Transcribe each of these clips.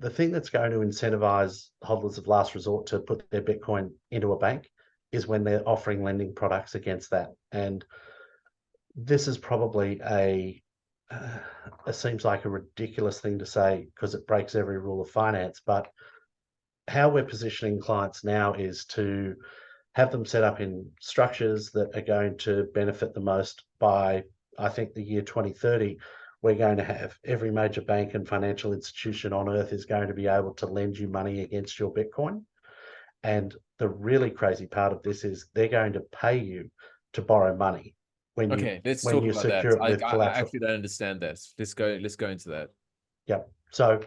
The thing that's going to incentivize holders of last resort to put their Bitcoin into a bank is when they're offering lending products against that. And this is probably it seems like a ridiculous thing to say because it breaks every rule of finance. But how we're positioning clients now is to have them set up in structures that are going to benefit the most by, I think, the year 2030. We're going to have every major bank and financial institution on earth is going to be able to lend you money against your Bitcoin. And the really crazy part of this is they're going to pay you to borrow money when you Okay, let's when talk you about that. secure it with I collateral. actually don't understand this. Let's go into that. Yep. So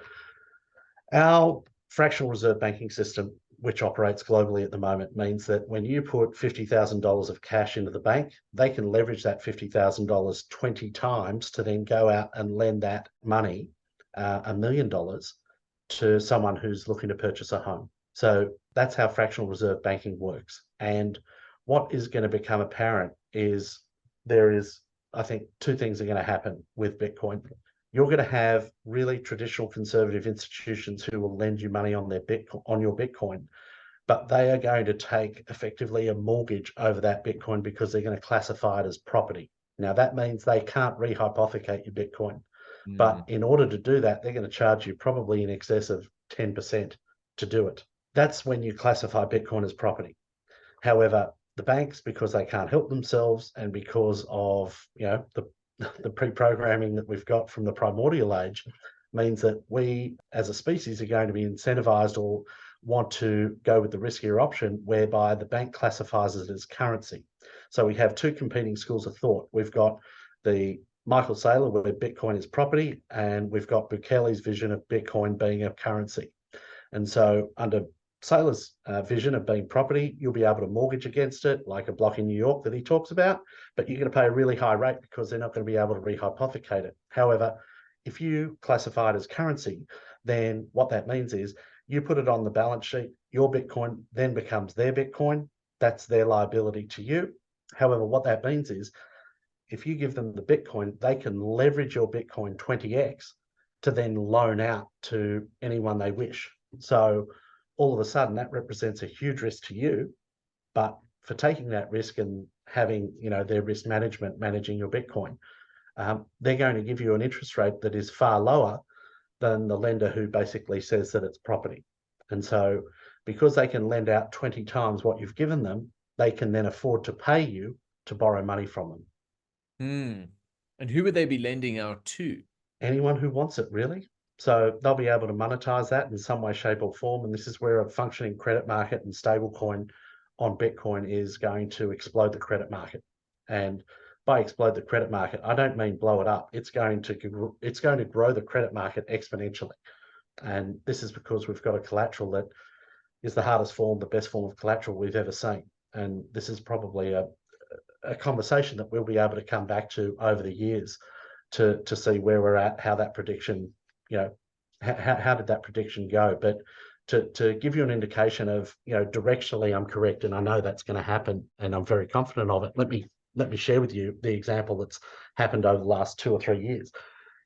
our fractional reserve banking system, which operates globally at the moment, means that when you put $50,000 of cash into the bank, they can leverage that $50,000 20 times to then go out and lend that money, $1 million, to someone who's looking to purchase a home. So that's how fractional reserve banking works. And what is going to become apparent is I think, two things are going to happen with Bitcoin. You're going to have really traditional conservative institutions who will lend you money on your Bitcoin, but they are going to take effectively a mortgage over that Bitcoin because they're going to classify it as property. Now that means they can't rehypothecate your Bitcoin, but in order to do that, they're going to charge you probably in excess of 10% to do it. That's when you classify Bitcoin as property. However, the banks, because they can't help themselves and because of the pre-programming that we've got from the primordial age, means that we as a species are going to be incentivized or want to go with the riskier option whereby the bank classifies it as currency. So we have two competing schools of thought. We've got the Michael Saylor, where Bitcoin is property, and we've got Bukele's vision of Bitcoin being a currency. And so under Saylor's vision of being property, you'll be able to mortgage against it, like a block in New York that he talks about, but you're going to pay a really high rate because they're not going to be able to rehypothecate it. However, if you classify it as currency, then what that means is you put it on the balance sheet, your Bitcoin then becomes their Bitcoin. That's their liability to you. However, what that means is if you give them the Bitcoin, they can leverage your Bitcoin 20x to then loan out to anyone they wish. So all of a sudden that represents a huge risk to you, but for taking that risk and having their risk management managing your Bitcoin, they're going to give you an interest rate that is far lower than the lender who basically says that it's property. And so because they can lend out 20 times what you've given them, they can then afford to pay you to borrow money from them. And who would they be lending out to? Anyone who wants it, really. So they'll be able to monetize that in some way, shape, or form. And this is where a functioning credit market and stablecoin on Bitcoin is going to explode the credit market. And by explode the credit market, I don't mean blow it up. It's going to grow the credit market exponentially. And this is because we've got a collateral that is the hardest form, the best form of collateral we've ever seen. And this is probably a conversation that we'll be able to come back to over the years to see where we're at, how that prediction, how did that prediction go? But to give you an indication of, directionally I'm correct, and I know that's going to happen, and I'm very confident of it. Let me share with you the example that's happened over the last 2 or 3 years.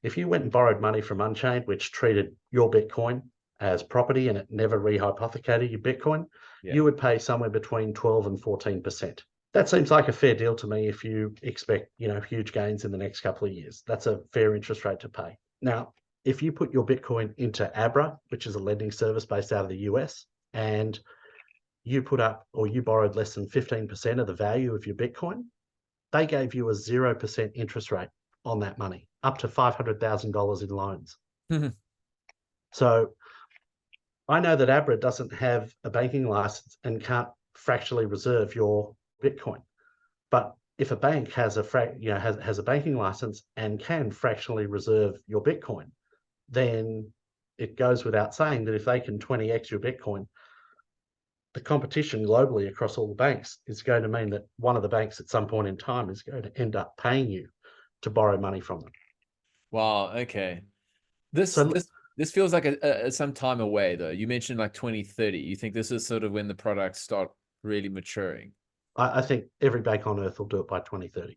If you went and borrowed money from Unchained, which treated your Bitcoin as property and it never rehypothecated your Bitcoin, you would pay somewhere between 12 and 14%. That seems like a fair deal to me if you expect, huge gains in the next couple of years. That's a fair interest rate to pay. Now, if you put your Bitcoin into Abra, which is a lending service based out of the US, and you put up or you borrowed less than 15% of the value of your Bitcoin, they gave you a 0% interest rate on that money, up to $500,000 in loans. So I know that Abra doesn't have a banking license and can't fractionally reserve your Bitcoin. But if a bank has a banking license and can fractionally reserve your Bitcoin, then it goes without saying that if they can 20x your Bitcoin, the competition globally across all the banks is going to mean that one of the banks at some point in time is going to end up paying you to borrow money from them. Wow. Okay. This feels like some time away, though. You mentioned like 2030. You think this is sort of when the products start really maturing? I think every bank on earth will do it by 2030.